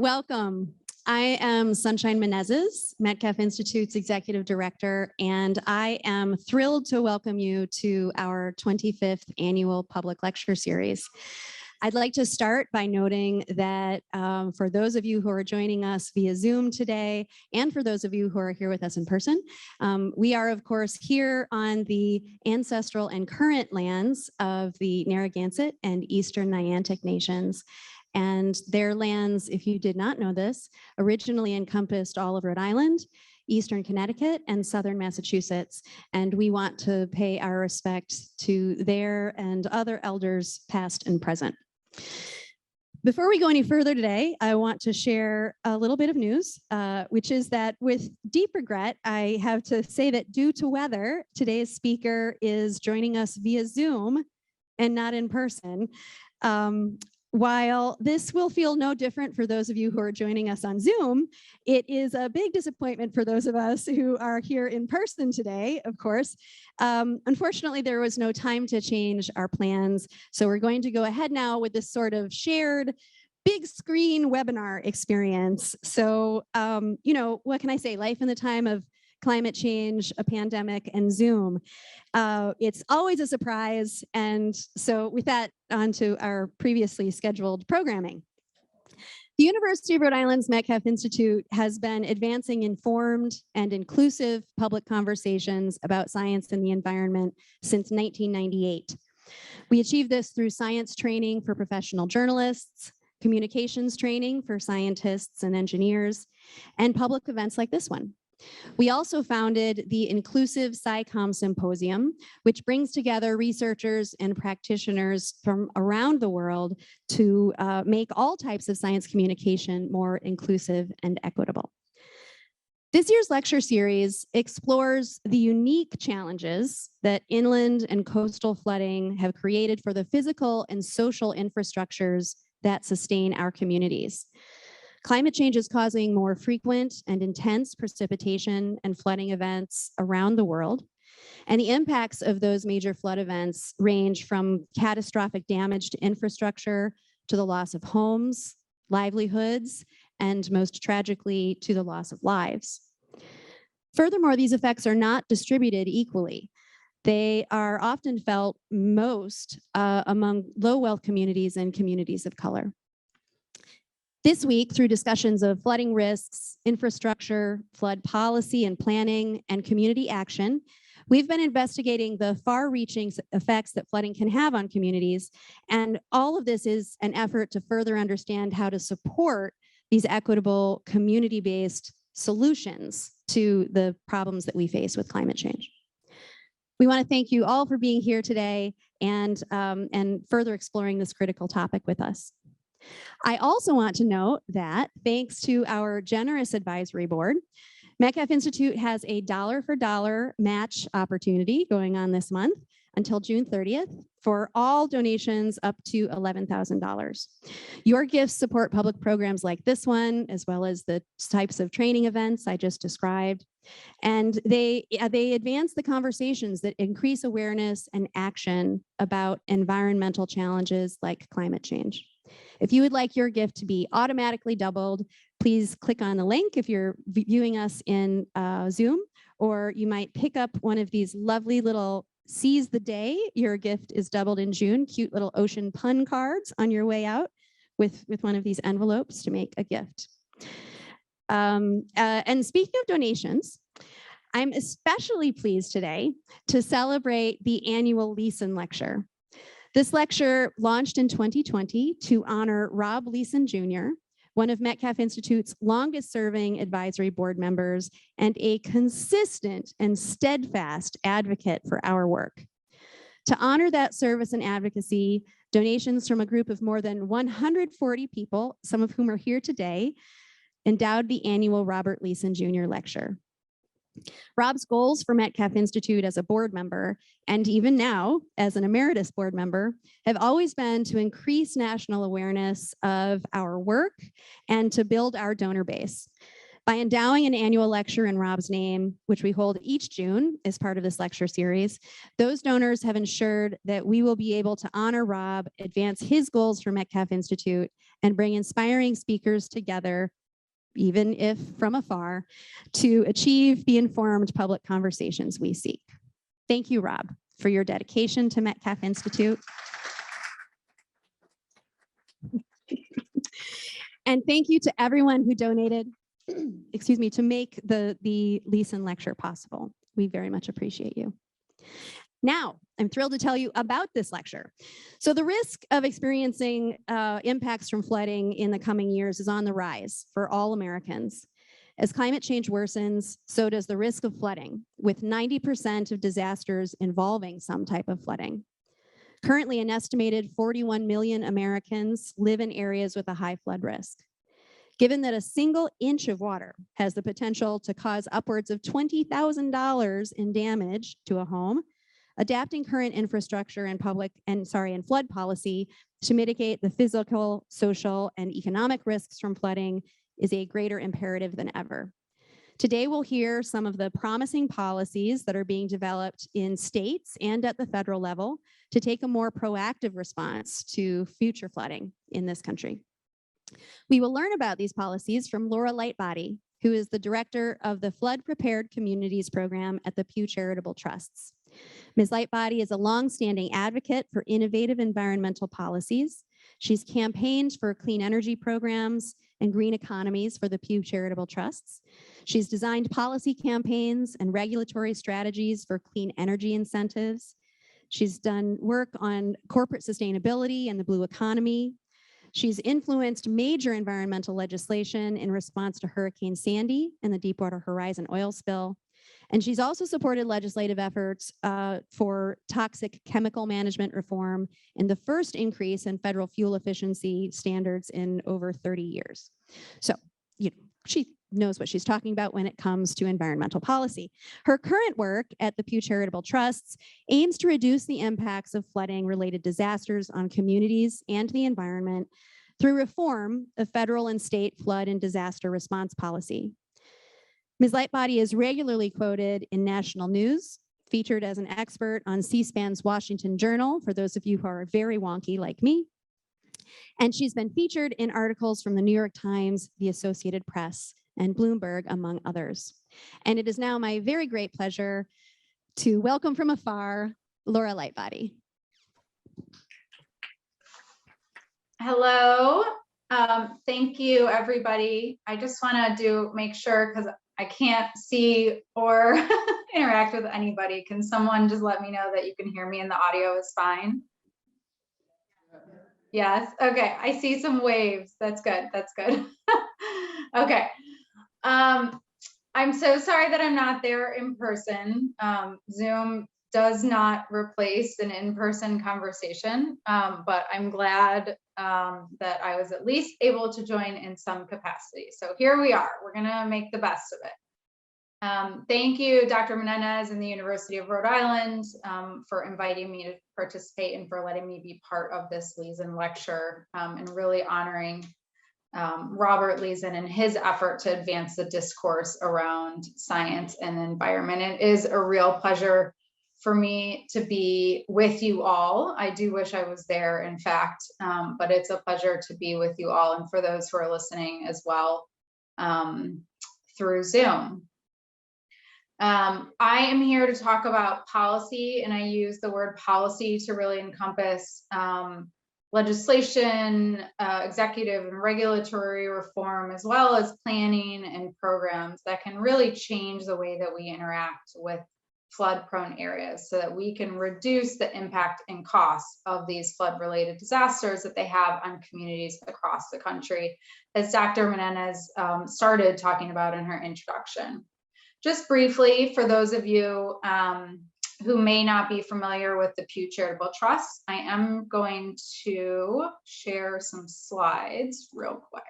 Welcome. I am Sunshine Menezes, Metcalf Institute's Executive Director, and I am thrilled to welcome you to our 25th Annual Public Lecture Series. I'd like to start by noting that for those of you who are joining us via Zoom today, and for those of you who are here with us in person, we are, of course, here on the ancestral and current lands of the Narragansett and Eastern Niantic Nations. And their lands, if you did not know this, originally encompassed all of Rhode Island, Eastern Connecticut, and Southern Massachusetts. And we want to pay our respect to their and other elders past and present. Before we go any further today, I want to share a little bit of news, which is that with deep regret, I have to say that due to weather, today's speaker is joining us via Zoom and not in person. While this will feel no different for those of you who are joining us on Zoom, it is a big disappointment for those of us who are here in person today, of course. Unfortunately, there was no time to change our plans, so we're going to go ahead now with this sort of shared big screen webinar experience. So, what can I say? Life in the time of climate change, a pandemic, and Zoom. It's always a surprise. And so with that, on to our previously scheduled programming. The University of Rhode Island's Metcalf Institute has been advancing informed and inclusive public conversations about science and the environment since 1998. We achieved this through science training for professional journalists, communications training for scientists and engineers, and public events like this one. We also founded the Inclusive SciComm Symposium, which brings together researchers and practitioners from around the world to make all types of science communication more inclusive and equitable. This year's lecture series explores the unique challenges that inland and coastal flooding have created for the physical and social infrastructures that sustain our communities. Climate change is causing more frequent and intense precipitation and flooding events around the world. And the impacts of those major flood events range from catastrophic damage to infrastructure, to the loss of homes, livelihoods, and most tragically, to the loss of lives. Furthermore, these effects are not distributed equally. They are often felt most among low-wealth communities and communities of color. This week, through discussions of flooding risks, infrastructure, flood policy and planning, and community action, we've been investigating the far-reaching effects that flooding can have on communities. And all of this is an effort to further understand how to support these equitable, community-based solutions to the problems that we face with climate change. We want to thank you all for being here today and further exploring this critical topic with us. I also want to note that thanks to our generous advisory board, Metcalf Institute has a dollar-for-dollar match opportunity going on this month until June 30th for all donations up to $11,000. Your gifts support public programs like this one, as well as the types of training events I just described. And they advance the conversations that increase awareness and action about environmental challenges like climate change. If you would like your gift to be automatically doubled, please click on the link if you're viewing us in Zoom, or you might pick up one of these lovely little seize the day your gift is doubled in June, cute little ocean pun cards on your way out with one of these envelopes to make a gift. And speaking of donations, I'm especially pleased today to celebrate the annual Leeson Lecture. This lecture launched in 2020 to honor Rob Leeson Jr., one of Metcalf Institute's longest serving advisory board members and a consistent and steadfast advocate for our work. To honor that service and advocacy, donations from a group of more than 140 people, some of whom are here today, endowed the annual Robert Leeson Jr. Lecture. Rob's goals for Metcalf Institute as a board member, and even now as an emeritus board member, have always been to increase national awareness of our work and to build our donor base. By endowing an annual lecture in Rob's name, which we hold each June as part of this lecture series, those donors have ensured that we will be able to honor Rob, advance his goals for Metcalf Institute, and bring inspiring speakers together, even if from afar, to achieve the informed public conversations we seek. Thank you, Rob, for your dedication to Metcalf Institute. And thank you to everyone who donated, excuse me, to make the Leeson lecture possible. We very much appreciate you. Now, I'm thrilled to tell you about this lecture. So the risk of experiencing impacts from flooding in the coming years is on the rise for all Americans. As climate change worsens, so does the risk of flooding, with 90% of disasters involving some type of flooding. Currently, an estimated 41 million Americans live in areas with a high flood risk. Given that a single inch of water has the potential to cause upwards of $20,000 in damage to a home, adapting current infrastructure and flood policy to mitigate the physical, social, and economic risks from flooding is a greater imperative than ever. Today, we'll hear some of the promising policies that are being developed in states and at the federal level to take a more proactive response to future flooding in this country. We will learn about these policies from Laura Lightbody, who is the director of the Flood Prepared Communities program at the Pew Charitable Trusts. Ms. Lightbody is a longstanding advocate for innovative environmental policies. She's campaigned for clean energy programs and green economies for the Pew Charitable Trusts. She's designed policy campaigns and regulatory strategies for clean energy incentives. She's done work on corporate sustainability and the blue economy. She's influenced major environmental legislation in response to Hurricane Sandy and the Deepwater Horizon oil spill. And she's also supported legislative efforts for toxic chemical management reform and the first increase in federal fuel efficiency standards in over 30 years. So, she knows what she's talking about when it comes to environmental policy. Her current work at the Pew Charitable Trusts aims to reduce the impacts of flooding-related disasters on communities and the environment through reform of federal and state flood and disaster response policy. Ms. Lightbody is regularly quoted in national news, featured as an expert on C-SPAN's Washington Journal, for those of you who are very wonky like me. And she's been featured in articles from the New York Times, the Associated Press, and Bloomberg, among others. And it is now my very great pleasure to welcome from afar, Laura Lightbody. Hello, thank you, everybody. I just want to make sure, because I can't see or interact with anybody. Can someone just let me know that you can hear me and the audio is fine? Yes, okay, I see some waves. That's good, that's good. Okay, I'm so sorry that I'm not there in person. Zoom does not replace an in-person conversation, but I'm glad that I was at least able to join in some capacity. So here we are, we're gonna make the best of it. Thank you, Dr. Menendez and the University of Rhode Island for inviting me to participate and for letting me be part of this Leeson lecture and really honoring Robert Leeson and his effort to advance the discourse around science and environment. It is a real pleasure for me to be with you all. I do wish I was there, in fact, but it's a pleasure to be with you all, and for those who are listening as well through Zoom. I am here to talk about policy, and I use the word policy to really encompass legislation, executive and regulatory reform, as well as planning and programs that can really change the way that we interact with flood-prone areas so that we can reduce the impact and costs of these flood-related disasters that they have on communities across the country, as Dr. Menendez started talking about in her introduction. Just briefly, for those of you who may not be familiar with the Pew Charitable Trust, I am going to share some slides real quick.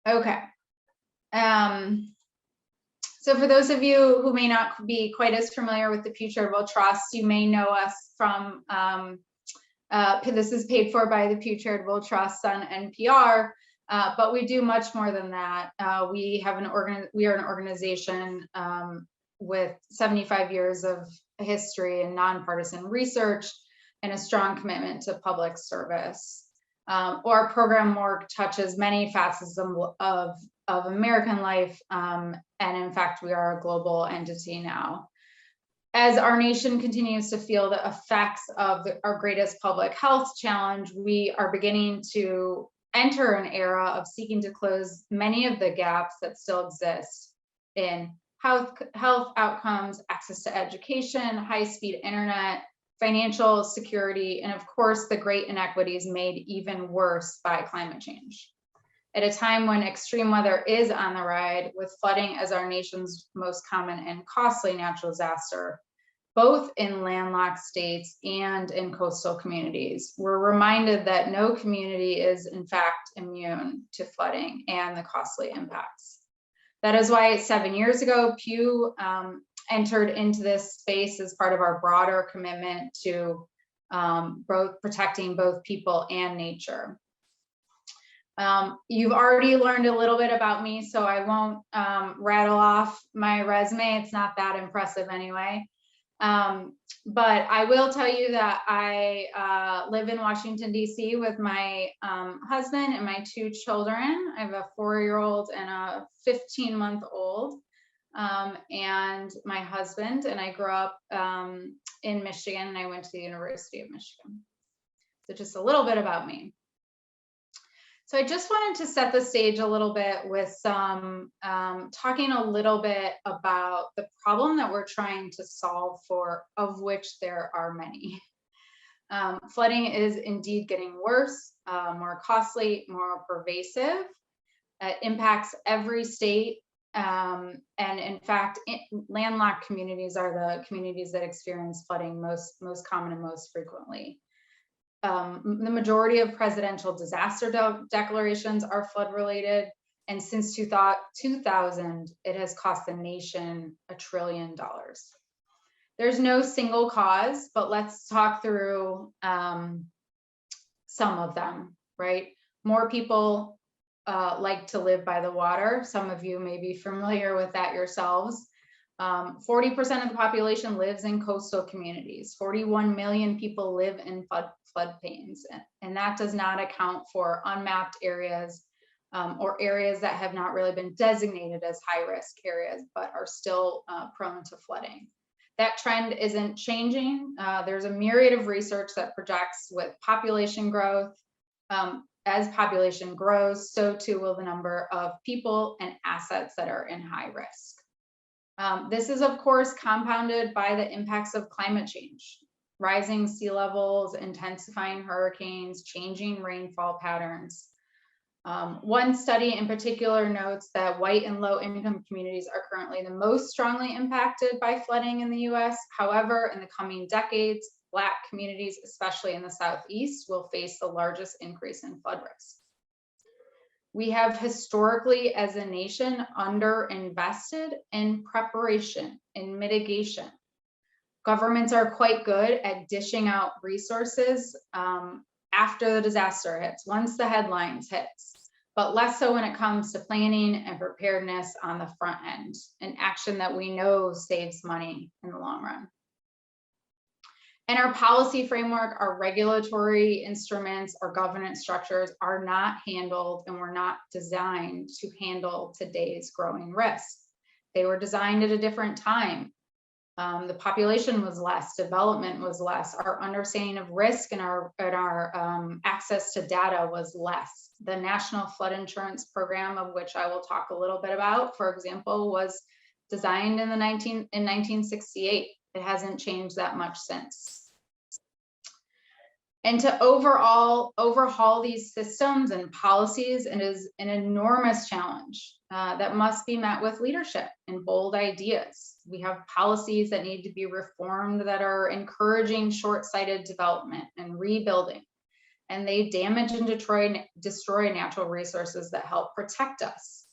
Okay. So for those of you who may not be quite as familiar with the Pew Charitable Trust, you may know us from, this is paid for by the Pew Charitable Trust on NPR. But we do much more than that. We are an organization with 75 years of history and nonpartisan research and a strong commitment to public service. Our program work touches many facets of American life, and in fact, we are a global entity now. As our nation continues to feel the effects of our greatest public health challenge, we are beginning to enter an era of seeking to close many of the gaps that still exist in health outcomes, access to education, high-speed internet, financial security, and of course, the great inequities made even worse by climate change. At a time when extreme weather is on the rise, with flooding as our nation's most common and costly natural disaster, both in landlocked states and in coastal communities, we're reminded that no community is in fact immune to flooding and the costly impacts. That is why 7 years ago, Pew entered into this space as part of our broader commitment to protecting both people and nature. You've already learned a little bit about me, so I won't rattle off my resume. It's not that impressive anyway. But I will tell you that I live in Washington, D.C. with my husband and my 2 children. I have a 4-year-old and a 15-month-old. And my husband, and I grew up in Michigan, and I went to the University of Michigan. So just a little bit about me. So I just wanted to set the stage a little bit with some talking a little bit about the problem that we're trying to solve for, of which there are many. Flooding is indeed getting worse, more costly, more pervasive. It impacts every state. And in fact, landlocked communities are the communities that experience flooding most common and most frequently. The majority of presidential disaster declarations are flood related, and since 2000, it has cost the nation $1 trillion. There's no single cause, but let's talk through some of them, right? More people like to live by the water. Some of you may be familiar with that yourselves. 40% of the population lives in coastal communities. 41 million people live in floodplains, and that does not account for unmapped areas or areas that have not really been designated as high-risk areas, but are still prone to flooding. That trend isn't changing. There's a myriad of research that projects with population growth, as population grows, so too will the number of people and assets that are in high risk. This is, of course, compounded by the impacts of climate change, rising sea levels, intensifying hurricanes, changing rainfall patterns. One study in particular notes that white and low-income communities are currently the most strongly impacted by flooding in the US. However, in the coming decades, Black communities, especially in the Southeast, will face the largest increase in flood risk. We have historically, as a nation, underinvested in preparation, in mitigation. Governments are quite good at dishing out resources after the disaster hits, once the headlines hits, but less so when it comes to planning and preparedness on the front end, an action that we know saves money in the long run. And our policy framework, our regulatory instruments, our governance structures are not handled and were not designed to handle today's growing risks. They were designed at a different time. The population was less, development was less, our understanding of risk and our access to data was less. The National Flood Insurance Program, of which I will talk a little bit about, for example, was designed in 1968. It hasn't changed that much since. And to overhaul these systems and policies, it is an enormous challenge that must be met with leadership and bold ideas. We have policies that need to be reformed that are encouraging short-sighted development and rebuilding, and they damage and destroy natural resources that help protect us.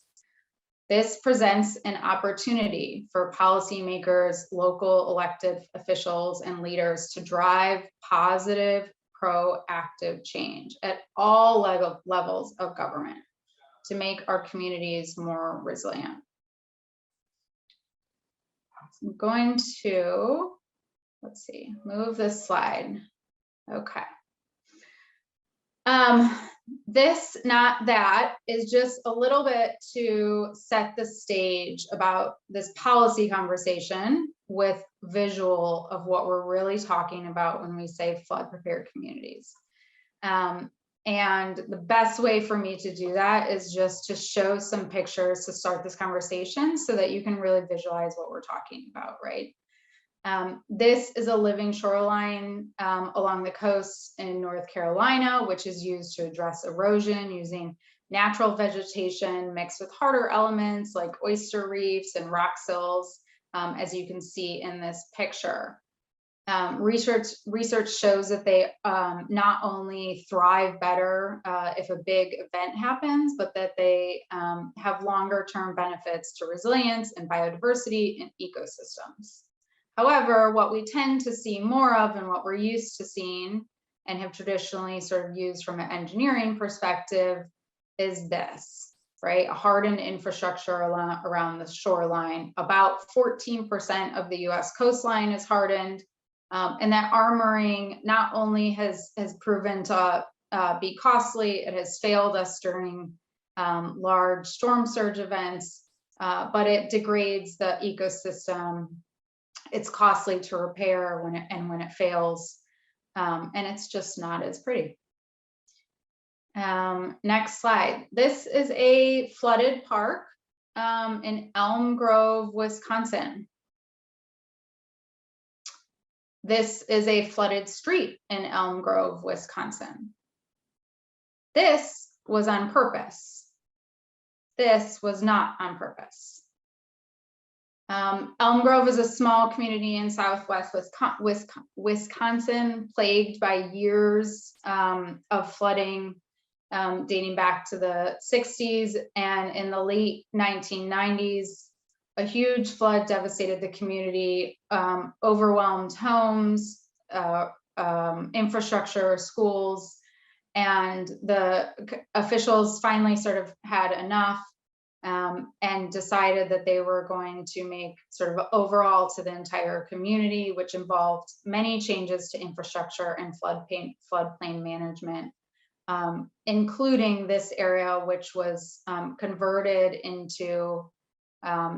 This presents an opportunity for policymakers, local elected officials, and leaders to drive positive, proactive change at all levels of government. to make our communities more resilient. I'm going to, let's see, move this slide. Okay. This, not that, is just a little bit to set the stage about this policy conversation with visual of what we're really talking about when we say flood prepared communities. And the best way for me to do that is just to show some pictures to start this conversation so that you can really visualize what we're talking about, right? This is a living shoreline along the coast in North Carolina, which is used to address erosion using natural vegetation mixed with harder elements like oyster reefs and rock sills, as you can see in this picture. Research shows that they not only thrive better if a big event happens, but that they have longer term benefits to resilience and biodiversity and ecosystems. However, what we tend to see more of and what we're used to seeing and have traditionally sort of used from an engineering perspective is this, right? A hardened infrastructure around the shoreline. About 14% of the US coastline is hardened. And that armoring not only has proven to be costly, it has failed us during large storm surge events, but it degrades the ecosystem. It's costly to repair when it fails, and it's just not as pretty. Next slide. This is a flooded park in Elm Grove, Wisconsin. This is a flooded street in Elm Grove, Wisconsin. This was on purpose. This was not on purpose. Elm Grove is a small community in southwest Wisconsin, plagued by years of flooding dating back to the 60s, and in the late 1990s, a huge flood devastated the community, overwhelmed homes, infrastructure, schools, and the officials finally sort of had enough and decided that they were going to make sort of overall to the entire community, which involved many changes to infrastructure and floodplain management, including this area, which was converted into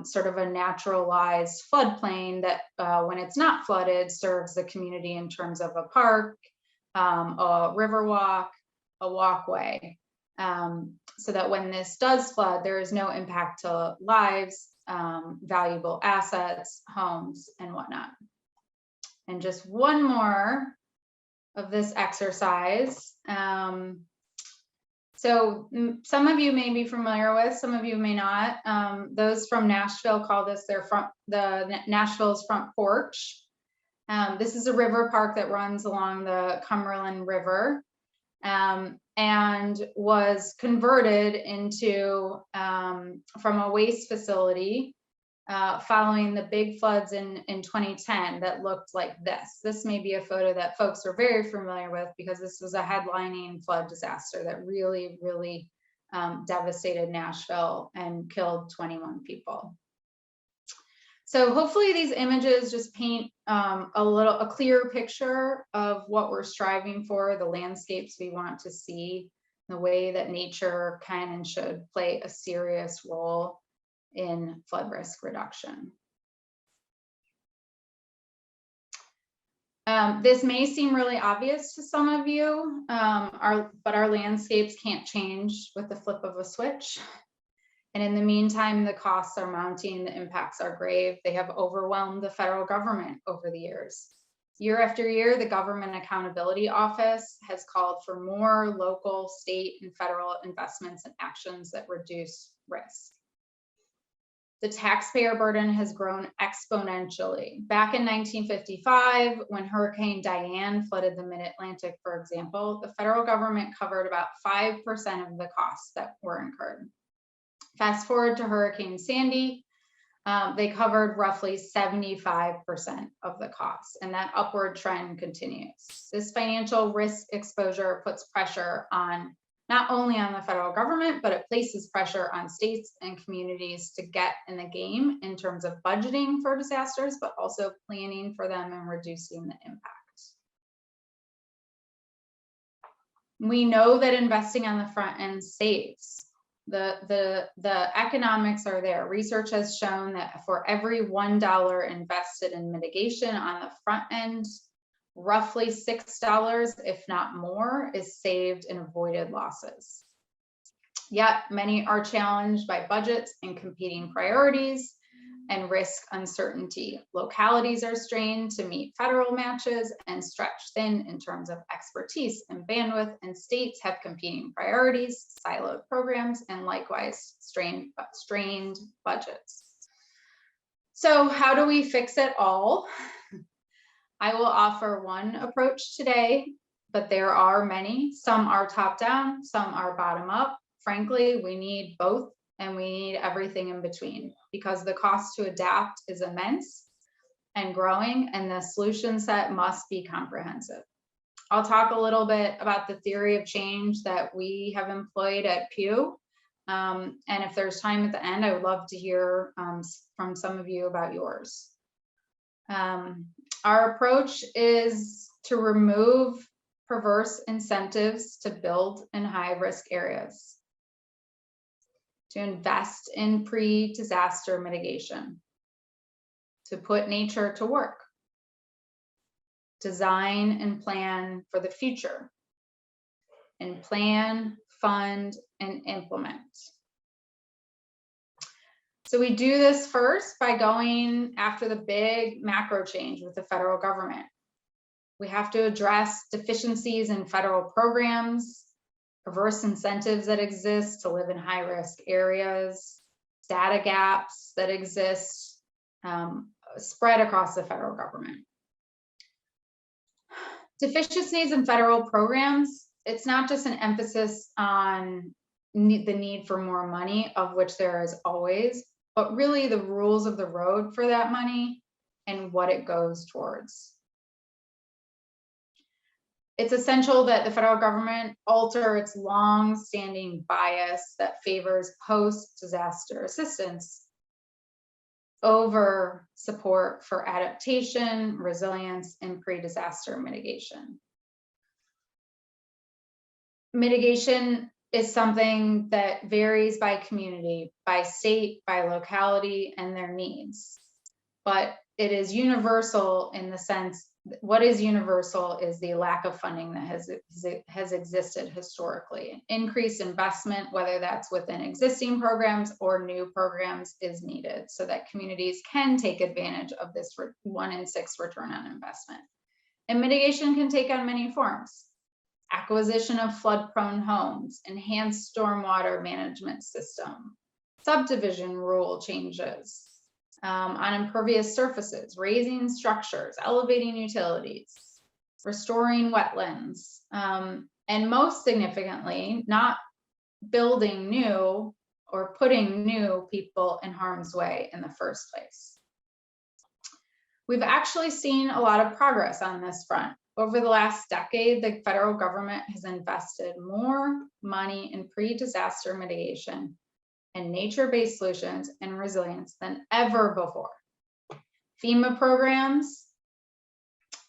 sort of a naturalized floodplain that when it's not flooded serves the community in terms of a park, a river walk, a walkway. So that when this does flood, there is no impact to lives, valuable assets, homes, and whatnot. And just one more of this exercise. So some of you may be familiar with, some of you may not. Those from Nashville call this Nashville's front porch. This is a river park that runs along the Cumberland River. And was converted into from a waste facility following the big floods in 2010 that looked like this. This may be a photo that folks are very familiar with because this was a headlining flood disaster that really, really devastated Nashville and killed 21 people. So hopefully these images just paint a clear picture of what we're striving for, the landscapes we want to see, the way that nature can and should play a serious role in flood risk reduction. This may seem really obvious to some of you, but our landscapes can't change with the flip of a switch. And in the meantime, the costs are mounting, the impacts are grave. They have overwhelmed the federal government over the years. Year after year, the Government Accountability Office has called for more local, state, and federal investments and actions that reduce risk. The taxpayer burden has grown exponentially. Back in 1955, when Hurricane Diane flooded the Mid-Atlantic, for example, the federal government covered about 5% of the costs that were incurred. Fast forward to Hurricane Sandy, they covered roughly 75% of the costs, and that upward trend continues. This financial risk exposure puts pressure on not only on the federal government, but it places pressure on states and communities to get in the game in terms of budgeting for disasters, but also planning for them and reducing the impact. We know that investing on the front end saves. The economics are there. Research has shown that for every $1 invested in mitigation on the front end, roughly $6, if not more, is saved in avoided losses. Yet many are challenged by budgets and competing priorities and risk uncertainty. Localities are strained to meet federal matches and stretched thin in terms of expertise and bandwidth, and states have competing priorities, siloed programs, and likewise strained budgets. So how do we fix it all? I will offer one approach today, but there are many. Some are top down, some are bottom up. Frankly, we need both, and we need everything in between, because the cost to adapt is immense and growing, and the solution set must be comprehensive. I'll talk a little bit about the theory of change that we have employed at Pew. And if there's time at the end, I would love to hear from some of you about yours. Our approach is to remove perverse incentives to build in high-risk areas, to invest in pre-disaster mitigation, to put nature to work, design and plan for the future, and plan, fund, and implement. So we do this first by going after the big macro change with the federal government. We have to address deficiencies in federal programs, perverse incentives that exist to live in high-risk areas, data gaps that exist spread across the federal government. Deficiencies in federal programs, it's not just an emphasis on the need for more money, of which there is always, but really the rules of the road for that money and what it goes towards. It's essential that the federal government alter its long-standing bias that favors post-disaster assistance over support for adaptation, resilience, and pre-disaster mitigation. Mitigation is something that varies by community, by state, by locality, and their needs. But it is universal in the sense, what is universal is the lack of funding that has existed historically. Increased investment, whether that's within existing programs or new programs, is needed so that communities can take advantage of this 1 in 6 return on investment. And mitigation can take on many forms. Acquisition of flood-prone homes, enhanced stormwater management system, subdivision rule changes on impervious surfaces, raising structures, elevating utilities, restoring wetlands, and most significantly, not building new or putting new people in harm's way in the first place. We've actually seen a lot of progress on this front. Over the last decade, the federal government has invested more money in pre-disaster mitigation and nature-based solutions and resilience than ever before. FEMA programs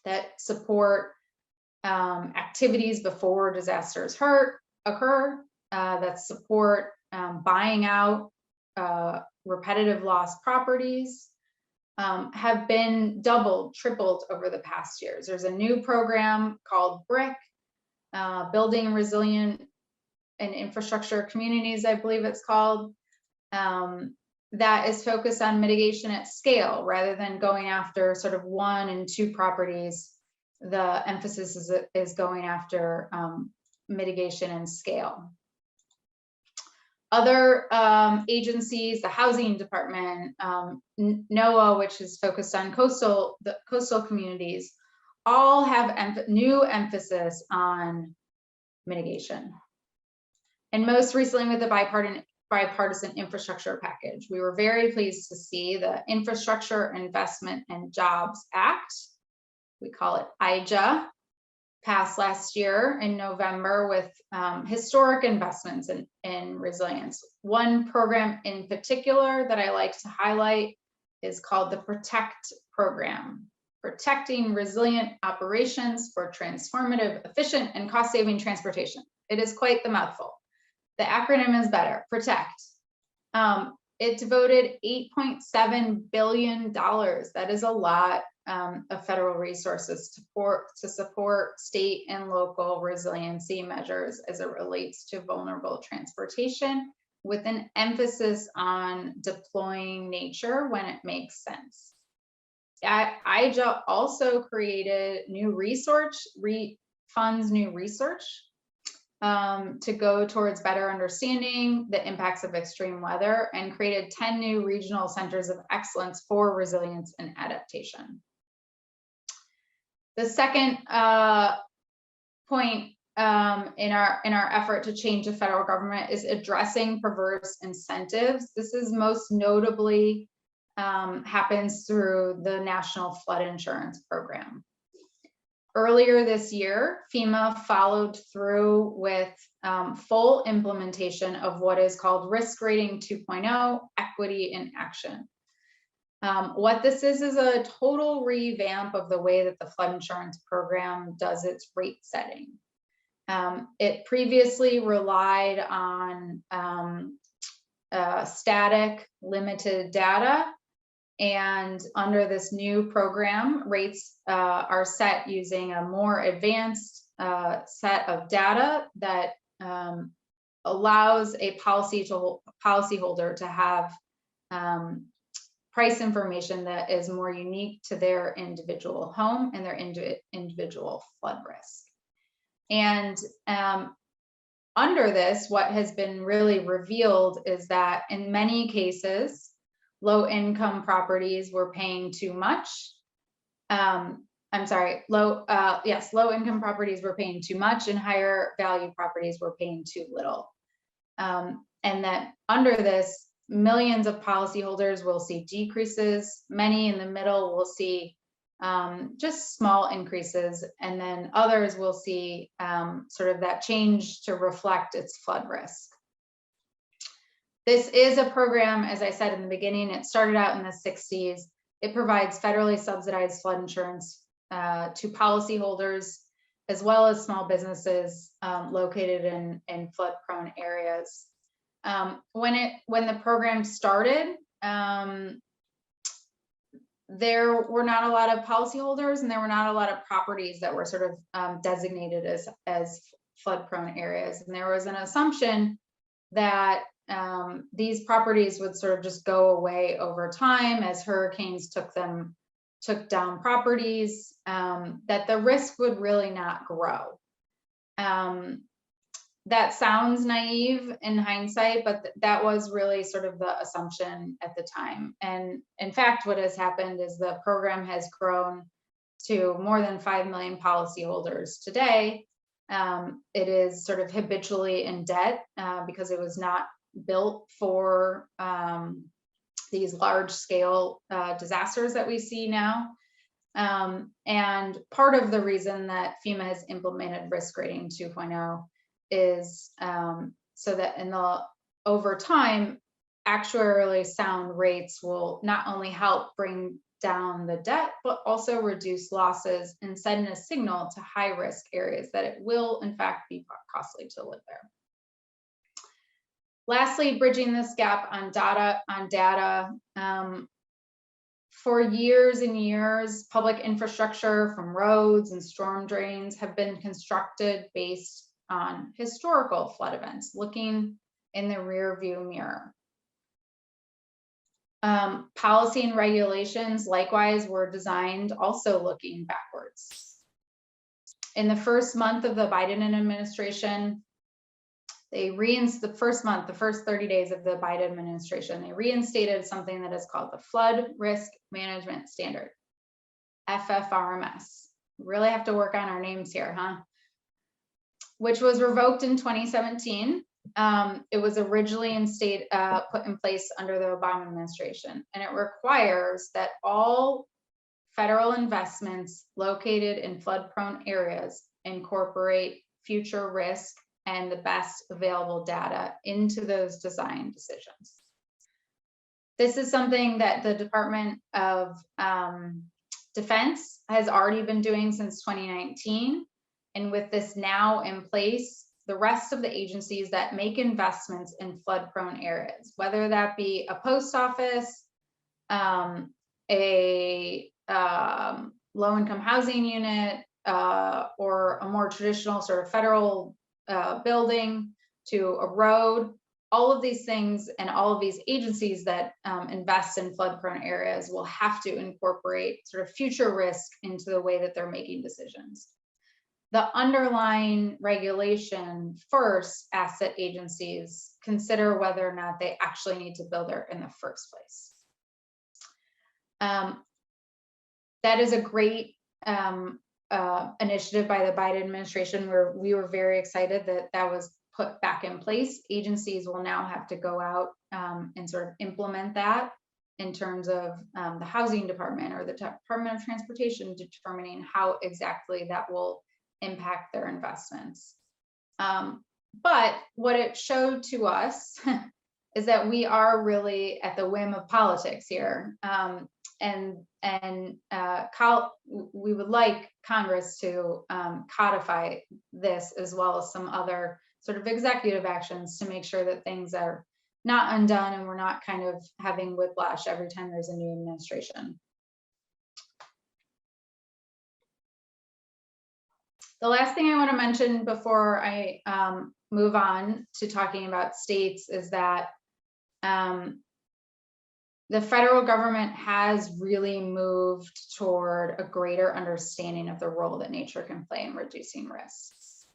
that support activities before disasters occur, that support buying out repetitive lost properties, have been doubled, tripled over the past years. There's a new program called BRIC, Building Resilient and Infrastructure Communities, I believe it's called, that is focused on mitigation at scale rather than going after sort of 1 and 2 properties. The emphasis is going after mitigation and scale. Other agencies, the housing department, NOAA, which is focused on coastal communities, all have new emphasis on mitigation. And most recently with the bipartisan infrastructure package, we were very pleased to see the Infrastructure Investment and Jobs Act, we call it IJA, passed last year in November with historic investments in resilience. One program in particular that I like to highlight is called the PROTECT program, protecting resilient operations for transformative, efficient, and cost-saving transportation. It is quite the mouthful. The acronym is better, PROTECT. It devoted $8.7 billion. That is a lot of federal resources to support state and local resiliency measures as it relates to vulnerable transportation, with an emphasis on deploying nature when it makes sense. IJA also created new research, funds new research to go towards better understanding the impacts of extreme weather, and created 10 new regional centers of excellence for resilience and adaptation. The second point in our effort to change the federal government is addressing perverse incentives. This is most notably happens through the National Flood Insurance Program. Earlier this year, FEMA followed through with full implementation of what is called Risk Rating 2.0, Equity in Action. What this is a total revamp of the way that the flood insurance program does its rate setting. It previously relied on static, limited data, and under this new program, rates are set using a more advanced set of data that allows a policyholder to have price information that is more unique to their individual home and their individual flood risk. And under this, what has been really revealed is that in many cases, low-income properties were paying too much. Low-income properties were paying too much, and higher value properties were paying too little. And that under this, millions of policyholders will see decreases. Many in the middle will see just small increases, and then others will see sort of that change to reflect its flood risk. This is a program, as I said in the beginning, it started out in the 60s. It provides federally subsidized flood insurance to policyholders, as well as small businesses located in flood-prone areas. When the program started, there were not a lot of policyholders, and there were not a lot of properties that were sort of designated as flood-prone areas. And there was an assumption that these properties would sort of just go away over time as hurricanes took down properties, that the risk would really not grow. That sounds naive in hindsight, but that was really sort of the assumption at the time. And in fact, what has happened is the program has grown to more than 5 million policyholders today. It is sort of habitually in debt because it was not built for these large scale disasters that we see now. And part of the reason that FEMA has implemented Risk Rating 2.0 is so that over time, actuarially sound rates will not only help bring down the debt, but also reduce losses and send a signal to high risk areas that it will in fact be costly to live there. Lastly, bridging this gap on data. For years and years, public infrastructure from roads and storm drains have been constructed based on historical flood events, looking in the rear view mirror. Policy and regulations likewise were designed also looking backwards. In the first month of the Biden administration, the first 30 days of the Biden administration, they reinstated something that is called the Flood Risk Management Standard, FFRMS. Really have to work on our names here, huh? Which was revoked in 2017. It was originally put in place under the Obama administration, and it requires that all federal investments located in flood-prone areas incorporate future risk and the best available data into those design decisions. This is something that the Department of Defense has already been doing since 2019. And with this now in place, the rest of the agencies that make investments in flood-prone areas, whether that be a post office, a low-income housing unit, or a more traditional sort of federal building, to a road, all of these things and all of these agencies that invest in flood-prone areas will have to incorporate sort of future risk into the way that they're making decisions. The underlying regulation first asks that agencies consider whether or not they actually need to build there in the first place. That is a great initiative by the Biden administration, where we were very excited that that was put back in place. Agencies will now have to go out and sort of implement that in terms of the housing department or the Department of Transportation determining how exactly that will impact their investments. But what it showed to us is that we are really at the whim of politics here. We would like Congress to codify this, as well as some other sort of executive actions, to make sure that things are not undone and we're not kind of having whiplash every time there's a new administration. The last thing I want to mention before I move on to talking about states is that the federal government has really moved toward a greater understanding of the role that nature can play in reducing risks.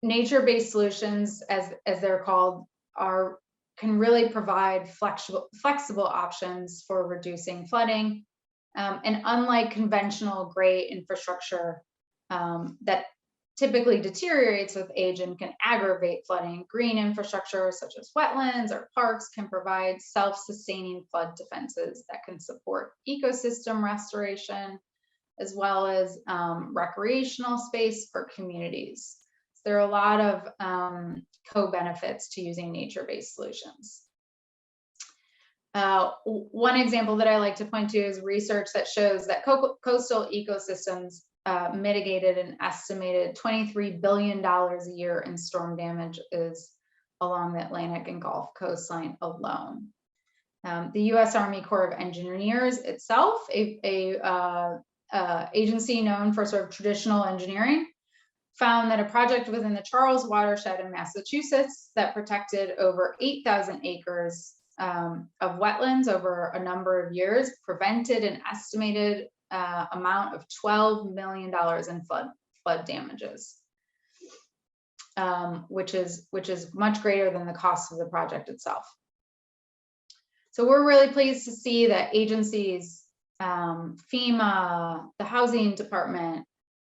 Nature-based solutions, as they're called, can really provide flexible options for reducing flooding. And unlike conventional gray infrastructure that typically deteriorates with age and can aggravate flooding, green infrastructure such as wetlands or parks can provide self-sustaining flood defenses that can support ecosystem restoration, as well as recreational space for communities. So there are a lot of co-benefits to using nature-based solutions. One example that I like to point to is research that shows that coastal ecosystems mitigated an estimated $23 billion a year in storm damages along the Atlantic and Gulf coastline alone. The U.S. Army Corps of Engineers itself, a agency known for sort of traditional engineering, found that a project within the Charles watershed in Massachusetts that protected over 8,000 acres of wetlands over a number of years prevented an estimated amount of $12 million in flood damages, which is much greater than the cost of the project itself. So we're really pleased to see that agencies, FEMA, the housing department,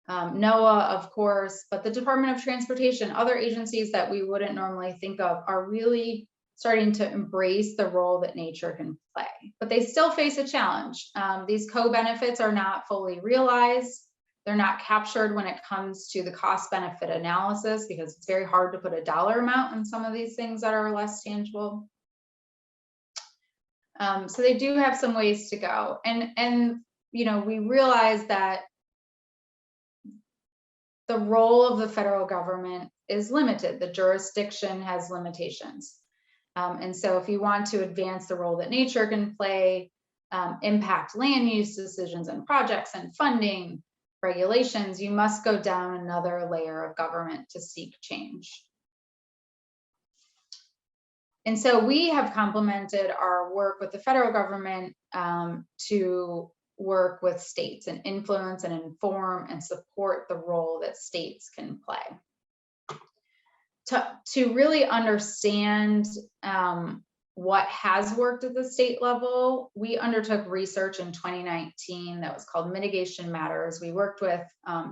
NOAA, of course, but the Department of Transportation, other agencies that we wouldn't normally think of, are really starting to embrace the role that nature can play. But they still face a challenge. These co-benefits are not fully realized. They're not captured when it comes to the cost-benefit analysis, because it's very hard to put a dollar amount on some of these things that are less tangible. So they do have some ways to go. And you know, we realize that the role of the federal government is limited. The jurisdiction has limitations. And so if you want to advance the role that nature can play, impact land use decisions and projects and funding regulations, you must go down another layer of government to seek change. And so we have complemented our work with the federal government to work with states and influence and inform and support the role that states can play. To really understand what has worked at the state level, we undertook research in 2019 that was called Mitigation Matters. We worked with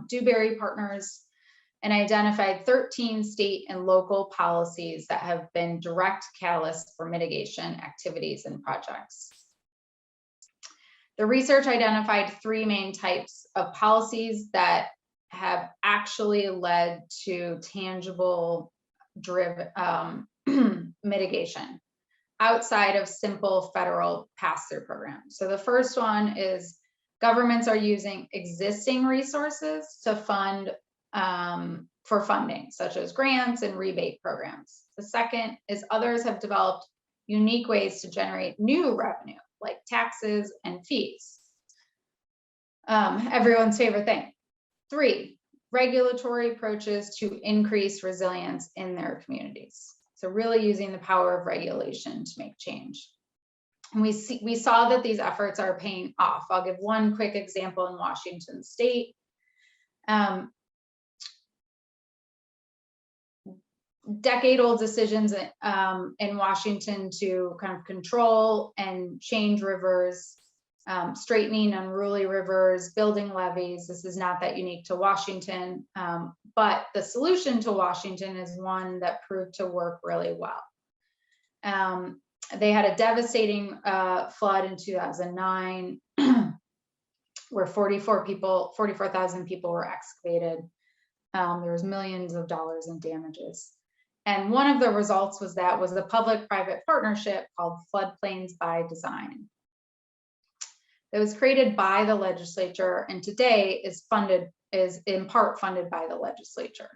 Dewberry Partners and identified 13 state and local policies that have been direct catalysts for mitigation activities and projects. The research identified 3 main types of policies that have actually led to tangible mitigation outside of simple federal pass-through programs. So the first one is governments are using existing resources to fund for funding, such as grants and rebate programs. The second is others have developed unique ways to generate new revenue, like taxes and fees. Everyone's favorite thing. 3, regulatory approaches to increase resilience in their communities. So really using the power of regulation to make change. And we saw that these efforts are paying off. I'll give one quick example in Washington State. Decade-old decisions in Washington to kind of control and change rivers, straightening unruly rivers, building levees. This is not that unique to Washington, but the solution to Washington is one that proved to work really well. They had a devastating flood in 2009 where 44,000 people were excavated. There was millions of dollars in damages. And one of the results was a public-private partnership called Floodplains by Design. It was created by the legislature and today is in part funded by the legislature.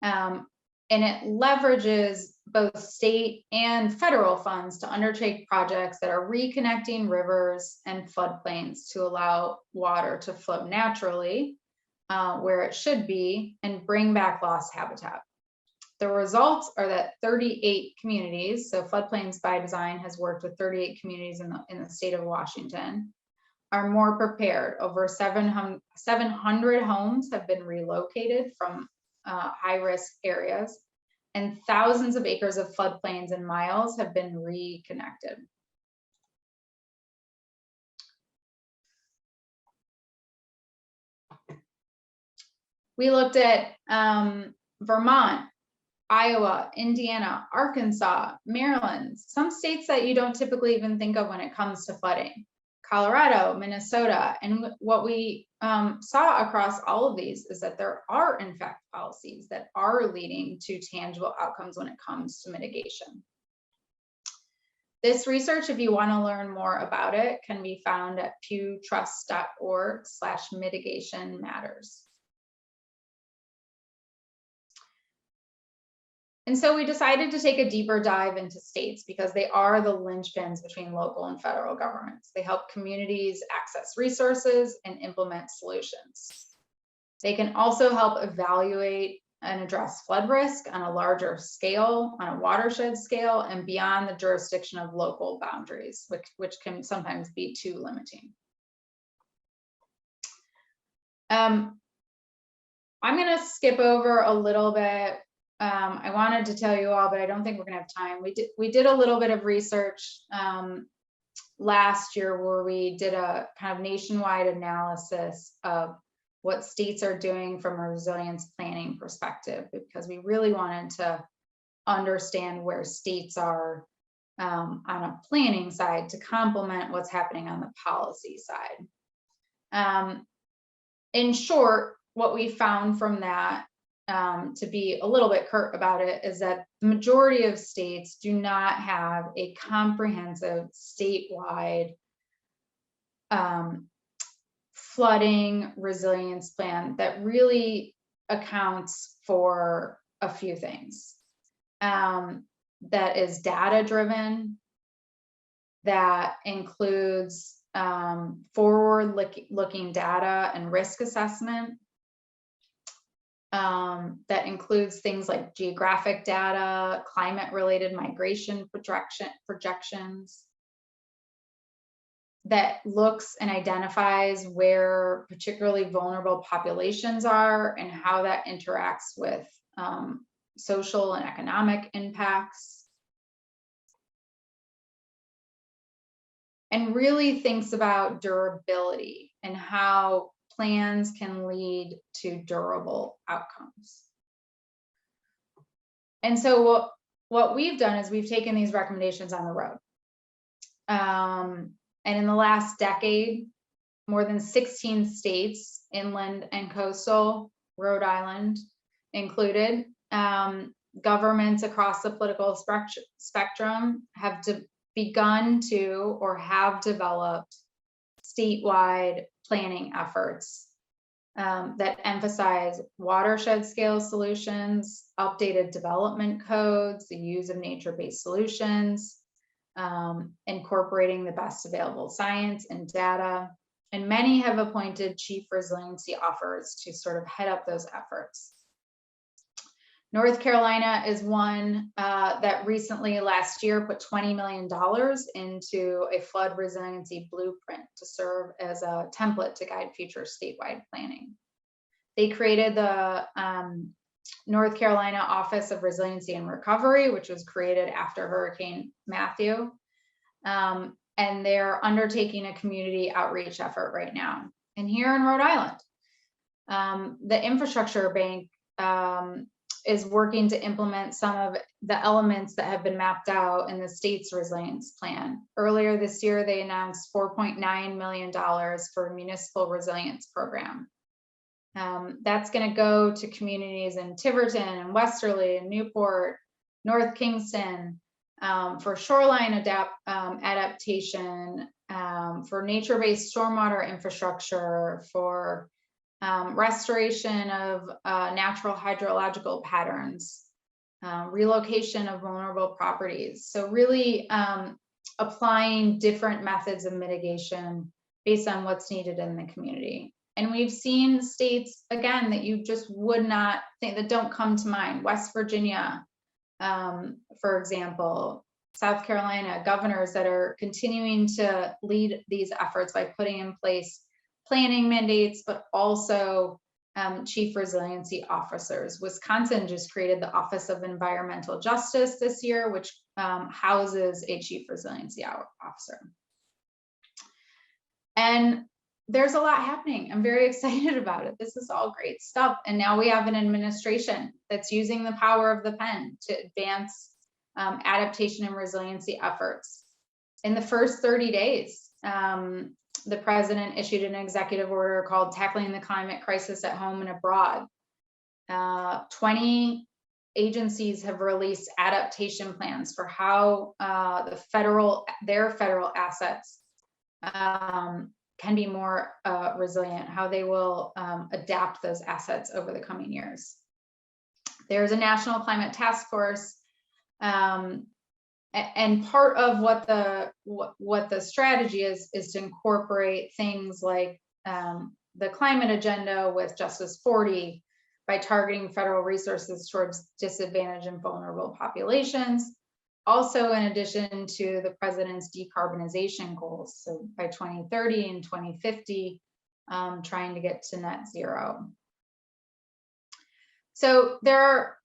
And it leverages both state and federal funds to undertake projects that are reconnecting rivers and floodplains to allow water to flow naturally where it should be and bring back lost habitat. The results are that 38 communities, so Floodplains by Design has worked with 38 communities in the state of Washington, are more prepared. Over 700 homes have been relocated from high-risk areas, and thousands of acres of floodplains and miles have been reconnected. We looked at Vermont, Iowa, Indiana, Arkansas, Maryland, some states that you don't typically even think of when it comes to flooding, Colorado, Minnesota. And what we saw across all of these is that there are, in fact, policies that are leading to tangible outcomes when it comes to mitigation. This research, if you want to learn more about it, can be found at pewtrust.org/mitigation matters. And so we decided to take a deeper dive into states because they are the linchpins between local and federal governments. They help communities access resources and implement solutions. They can also help evaluate and address flood risk on a larger scale, on a watershed scale, and beyond the jurisdiction of local boundaries, which can sometimes be too limiting. I'm going to skip over a little bit. I wanted to tell you all, but I don't think we're gonna have time. We did a little bit of research last year where we did a kind of nationwide analysis of what states are doing from a resilience planning perspective, because we really wanted to understand where states are on a planning side to complement what's happening on the policy side. In short, what we found from that, to be a little bit curt about it, is that the majority of states do not have a comprehensive statewide flooding resilience plan that really accounts for a few things. That is data driven, that includes forward-looking data and risk assessment, that includes things like geographic data, climate-related migration projections, that looks and identifies where particularly vulnerable populations are and how that interacts with social and economic impacts, and really thinks about durability and how plans can lead to durable outcomes. And so what we've done is we've taken these recommendations on the road. And in the last decade, more than 16 states, inland and coastal, Rhode Island included, governments across the political spectrum have begun to or have developed statewide planning efforts that emphasize watershed scale solutions, updated development codes, the use of nature-based solutions, incorporating the best available science and data. And many have appointed chief resiliency officers to sort of head up those efforts. North Carolina is one that recently last year put $20 million into a flood resiliency blueprint to serve as a template to guide future statewide planning. They created the North Carolina Office of Resiliency and Recovery, which was created after Hurricane Matthew. And they're undertaking a community outreach effort right now. And here in Rhode Island, the Infrastructure Bank is working to implement some of the elements that have been mapped out in the state's resilience plan. Earlier this year, they announced $4.9 million for a municipal resilience program. That's going to go to communities in Tiverton and Westerly and Newport, North Kingston, for shoreline adaptation, for nature-based stormwater infrastructure, for restoration of natural hydrological patterns, relocation of vulnerable properties. So really applying different methods of mitigation based on what's needed in the community. And we've seen states, again, that you just would not think, that don't come to mind. West Virginia, for example, South Carolina, governors that are continuing to lead these efforts by putting in place planning mandates, but also chief resiliency officers. Wisconsin just created the Office of Environmental Justice this year, which houses a chief resiliency officer. And there's a lot happening. I'm very excited about it. This is all great stuff. And now we have an administration that's using the power of the pen to advance adaptation and resiliency efforts. In the first 30 days, the president issued an executive order called Tackling the Climate Crisis at Home and Abroad. 20 agencies have released adaptation plans for how their federal assets can be more resilient, how they will adapt those assets over the coming years. There's a national climate task force, and part of what the strategy is to incorporate things like the climate agenda with Justice 40 by targeting federal resources towards disadvantaged and vulnerable populations. Also, in addition to the president's decarbonization goals, so by 2030 and 2050, trying to get to net zero. So there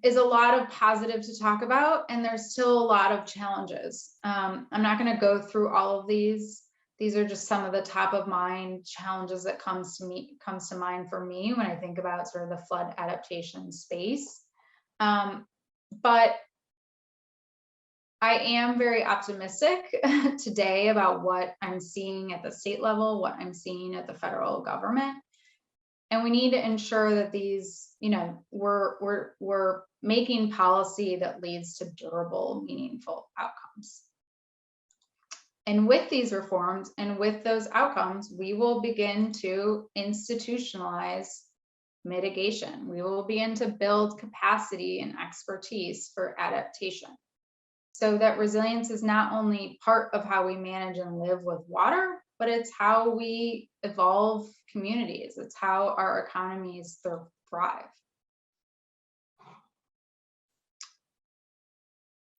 is a lot of positive to talk about, and there's still a lot of challenges. I'm not going to go through all of these. These are just some of the top of mind challenges that comes to mind for me when I think about sort of the flood adaptation space. But I am very optimistic today about what I'm seeing at the state level, what I'm seeing at the federal government. And we need to ensure that these, we're making policy that leads to durable, meaningful outcomes. And with these reforms and with those outcomes, we will begin to institutionalize mitigation. We will begin to build capacity and expertise for adaptation, so that resilience is not only part of how we manage and live with water, but it's how we evolve communities. It's how our economies thrive.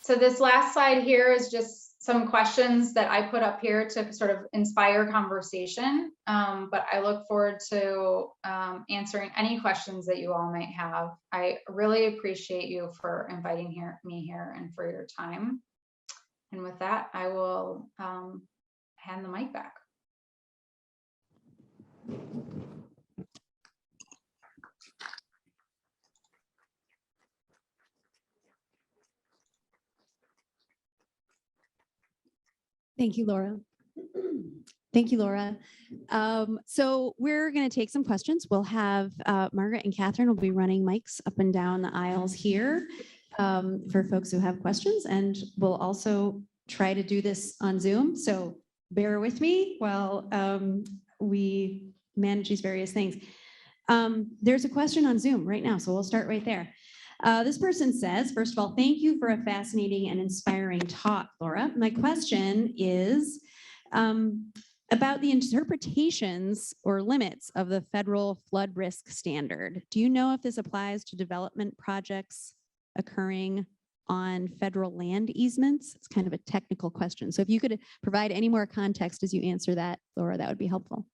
So this last slide here is just some questions that I put up here to sort of inspire conversation, but I look forward to answering any questions that you all might have. I really appreciate you for inviting me here and for your time. And with that, I will hand the mic back. Thank you, Laura. Thank you, Laura. So we're going to take some questions. We'll have Margaret and Catherine will be running mics up and down the aisles here for folks who have questions. And we'll also try to do this on Zoom. So bear with me while we manage these various things. There's a question on Zoom right now, so we'll start right there. This person says, first of all, thank you for a fascinating and inspiring talk, Laura. My question is about the interpretations or limits of the federal flood risk standard. Do you know if this applies to development projects occurring on federal land easements? It's kind of a technical question. So if you could provide any more context as you answer that, Laura, that would be helpful.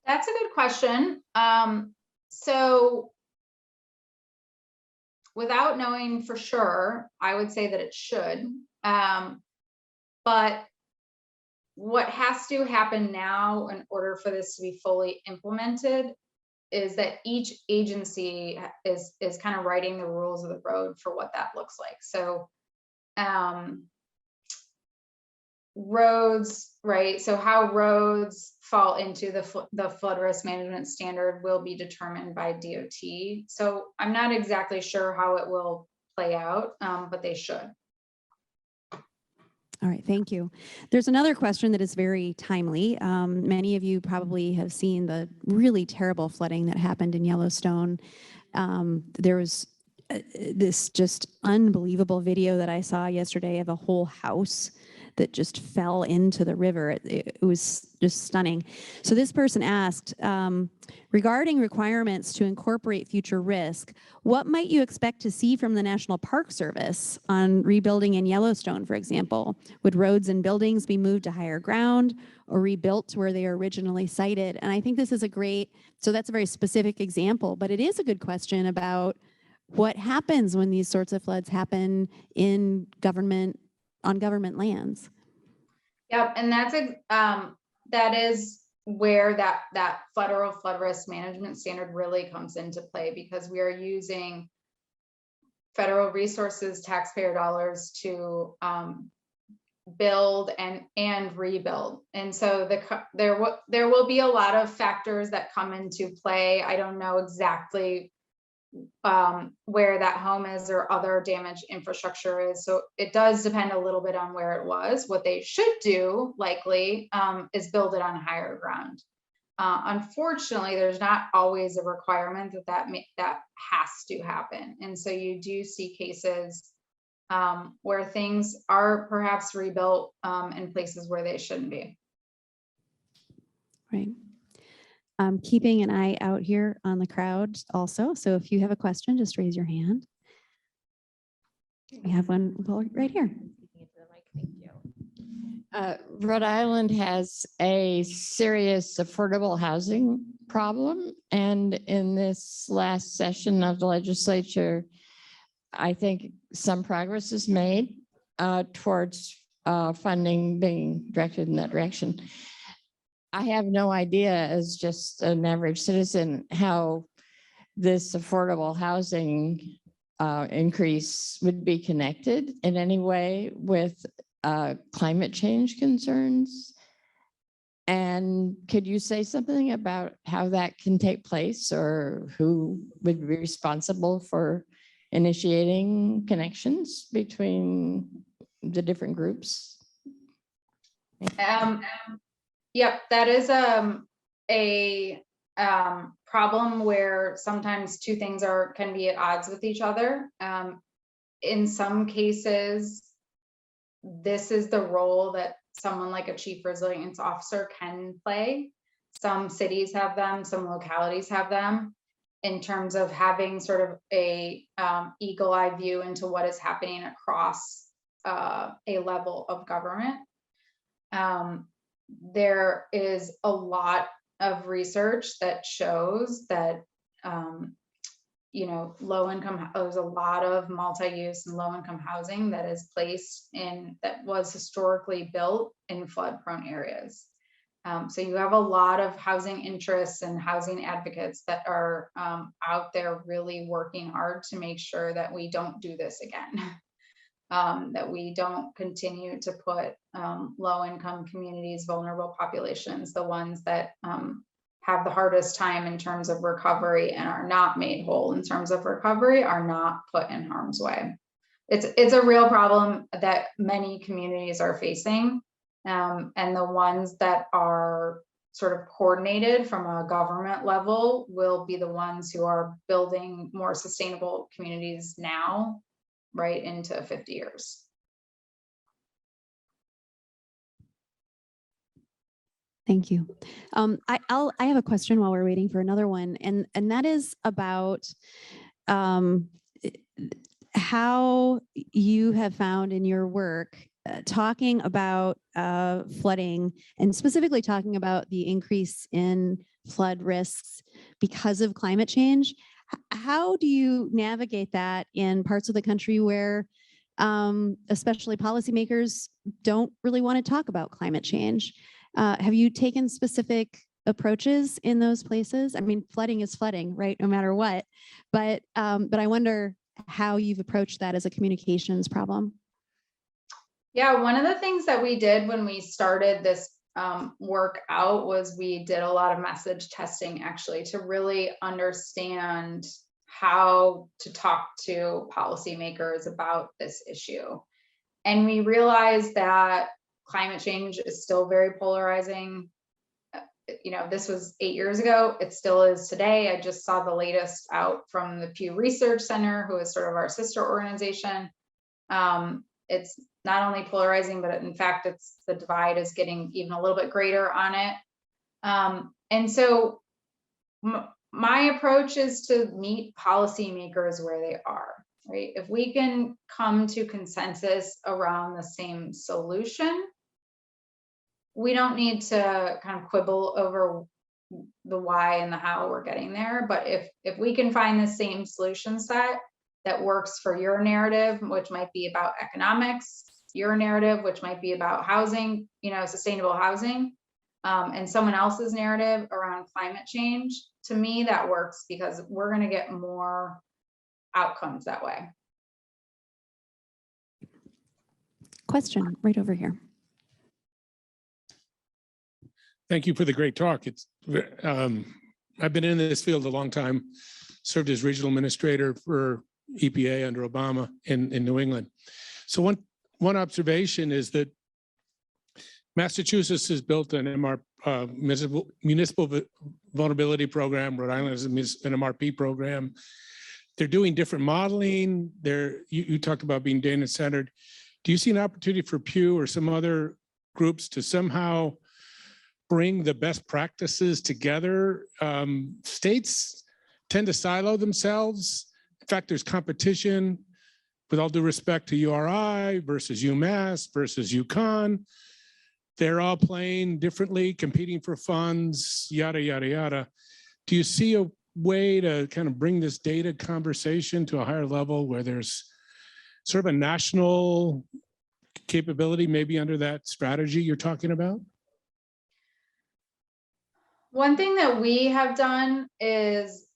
That's a good question. So without knowing for sure, I would say that it should. But what has to happen now in order for this to be fully implemented is that each agency is kind of writing the rules of the road for what that looks like. So roads, right? So how roads fall into the flood risk management standard will be determined by DOT. So I'm not exactly sure how it will play out, but they should. All right, thank you. There's another question that is very timely. Many of you probably have seen the really terrible flooding that happened in Yellowstone. There was this just unbelievable video that I saw yesterday of a whole house that just fell into the river. It was just stunning. So this person asked, regarding requirements to incorporate future risk, what might you expect to see from the National Park Service on rebuilding in Yellowstone, for example? Would roads and buildings be moved to higher ground or rebuilt to where they are originally sited? And I think this is a great, so that's a very specific example, but it is a good question about what happens when these sorts of floods happen in government, on government lands. Yep, and that's that is where that federal flood risk management standard really comes into play, because we are using federal resources, taxpayer dollars to build and rebuild. And so there will be a lot of factors that come into play. I don't know exactly where that home is or other damaged infrastructure is. So it does depend a little bit on where it was. What they should do likely is build it on higher ground. Unfortunately, there's not always a requirement that has to happen. And so you do see cases where things are perhaps rebuilt in places where they shouldn't be. Right. Keeping an eye out here on the crowd also. So if you have a question, just raise your hand. We have one right here. Thank you. Rhode Island has a serious affordable housing problem. And in this last session of the legislature, I think some progress is made towards funding being directed in that direction. I have no idea, as just an average citizen, how this affordable housing increase would be connected in any way with climate change concerns. And could you say something about how that can take place, or who would be responsible for initiating connections between the different groups? Yep, that is a problem where sometimes two things can be at odds with each other. In some cases, this is the role that someone like a chief resilience officer can play. Some cities have them, some localities have them, in terms of having sort of a eagle eye view into what is happening across a level of government. There is a lot of research that shows that, low income, there's a lot of multi-use and low income housing that is placed in, that was historically built in flood prone areas. So you have a lot of housing interests and housing advocates that are out there really working hard to make sure that we don't do this again. that we don't continue to put low-income communities, vulnerable populations, the ones that have the hardest time in terms of recovery and are not made whole in terms of recovery, are not put in harm's way. It's a real problem that many communities are facing, and the ones that are sort of coordinated from a government level will be the ones who are building more sustainable communities now, right into 50 years. Thank you. I have a question while we're waiting for another one, and that is about how you have found in your work talking about flooding, and specifically talking about the increase in flood risks because of climate change. How do you navigate that in parts of the country where especially policymakers don't really want to talk about climate change? Have you taken specific approaches in those places? I mean, flooding is flooding, right? No matter what. But I wonder how you've approached that as a communications problem. Yeah, one of the things that we did when we started this work out was we did a lot of message testing, actually, to really understand how to talk to policymakers about this issue. And we realized that climate change is still very polarizing. You know, this was 8 years ago. It still is today. I just saw the latest out from the Pew Research Center, who is sort of our sister organization. It's not only polarizing, but in fact, the divide is getting even a little bit greater on it. And so my approach is to meet policymakers where they are, right? If we can come to consensus around the same solution, we don't need to kind of quibble over the why and the how we're getting there. But if we can find the same solution set that works for your narrative, which might be about economics, your narrative, which might be about housing, you know, sustainable housing, and someone else's narrative around climate change, to me, that works, because we're going to get more outcomes that way. Question right over here. Thank you for the great talk. I've been in this field a long time, served as regional administrator for EPA under Obama in New England. So one observation is that Massachusetts has built an municipal vulnerability program. Rhode Island has an MRP program. They're doing different modeling. You talked about being data-centered. Do you see an opportunity for Pew or some other groups to somehow bring the best practices together? States tend to silo themselves. In fact, there's competition, with all due respect to URI versus UMass versus UConn. They're all playing differently, competing for funds, yada, yada, yada. Do you see a way to kind of bring this data conversation to a higher level where there's sort of a national capability maybe under that strategy you're talking about? One thing that we have done is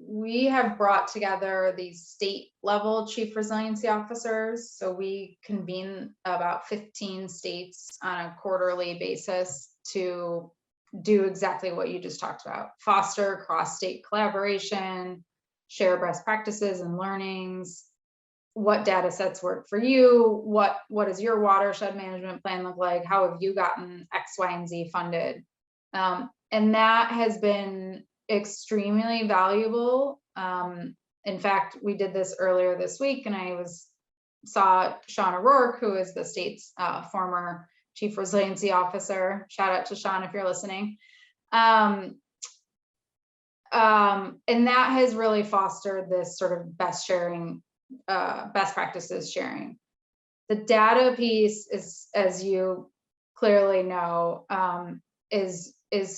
we have brought together these state level chief resiliency officers. So we convene about 15 states on a quarterly basis to do exactly what you just talked about: foster cross-state collaboration, share best practices and learnings, what data sets work for you, what does your watershed management plan look like, how have you gotten X, Y, and Z funded. And that has been extremely valuable. In fact, we did this earlier this week, and I saw Sean O'Rourke, who is the state's former chief resiliency officer. Shout out to Sean if you're listening. And that has really fostered this sort of best practices sharing. The data piece is, as you clearly know, is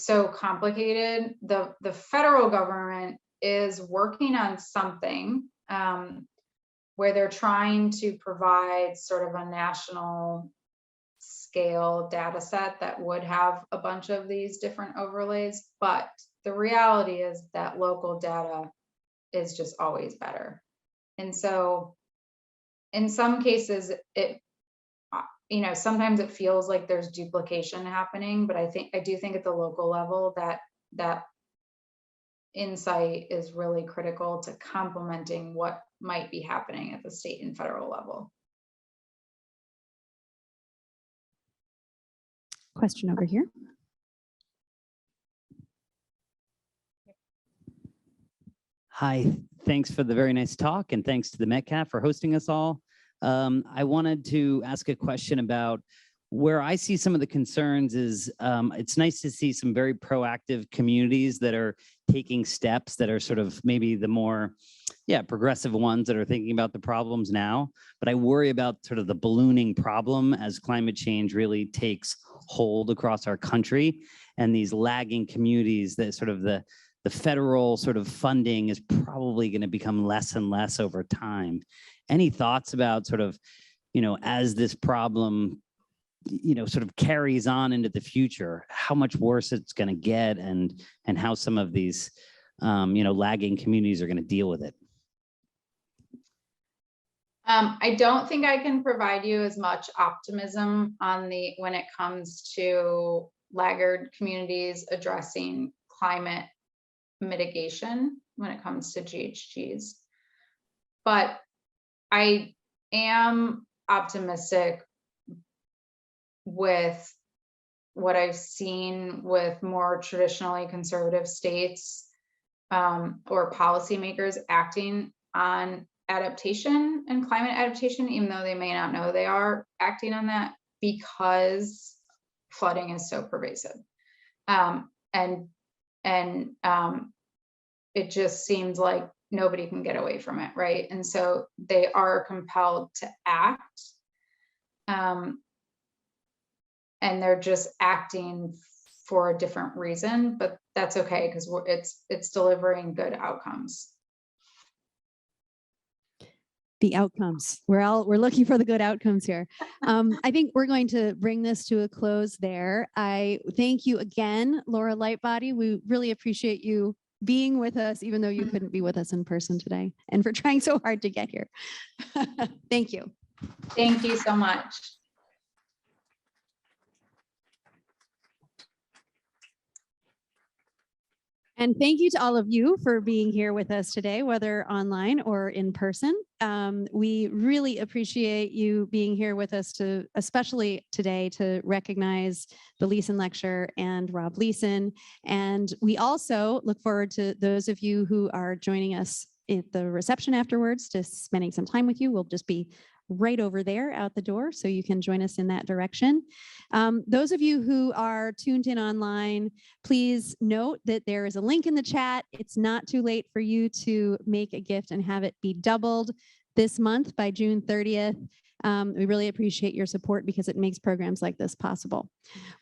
so complicated. The federal government is working on something where they're trying to provide sort of a national scale data set that would have a bunch of these different overlays. But the reality is that local data is just always better. And so in some cases, sometimes it feels like there's duplication happening, but I do think at the local level that insight is really critical to complementing what might be happening at the state and federal level. Question over here. Hi, thanks for the very nice talk, and thanks to the Metcalf for hosting us all. I wanted to ask a question about where I see some of the concerns is it's nice to see some very proactive communities that are taking steps that are sort of maybe the more progressive ones that are thinking about the problems now. But I worry about sort of the ballooning problem as climate change really takes hold across our country, and these lagging communities that sort of the federal sort of funding is probably going to become less and less over time. Any thoughts about sort of, as this problem, sort of carries on into the future, how much worse it's going to get, and how some of these, lagging communities are going to deal with it? I don't think I can provide you as much optimism when it comes to laggard communities addressing climate mitigation when it comes to GHGs. But I am optimistic with what I've seen with more traditionally conservative states or policymakers acting on adaptation and climate adaptation, even though they may not know they are acting on that, because flooding is so pervasive. It just seems like nobody can get away from it, right? And so they are compelled to act, and they're just acting for a different reason, but that's okay because it's delivering good outcomes. The outcomes. We're looking for the good outcomes here. I think we're going to bring this to a close there. I thank you again, Laura Lightbody. We really appreciate you being with us, even though you couldn't be with us in person today, and for trying so hard to get here. Thank you. Thank you so much. And thank you to all of you for being here with us today, whether online or in person. We really appreciate you being here with us, especially today, to recognize the Leeson Lecture and Rob Leeson. And we also look forward to those of you who are joining us at the reception afterwards, just spending some time with you. We'll just be right over there out the door, so you can join us in that direction. Those of you who are tuned in online, please note that there is a link in the chat. It's not too late for you to make a gift and have it be doubled this month by June 30th. We really appreciate your support because it makes programs like this possible.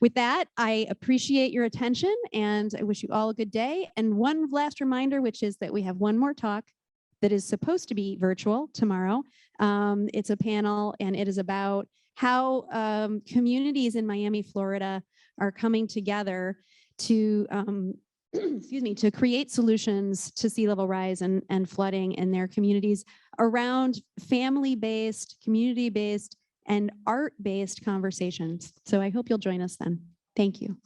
With that, I appreciate your attention and I wish you all a good day. And one last reminder, which is that we have one more talk that is supposed to be virtual tomorrow. It's a panel and it is about how communities in Miami, Florida are coming together to, to create solutions to sea level rise and flooding in their communities around family-based, community-based, and art-based conversations. So I hope you'll join us then. Thank you.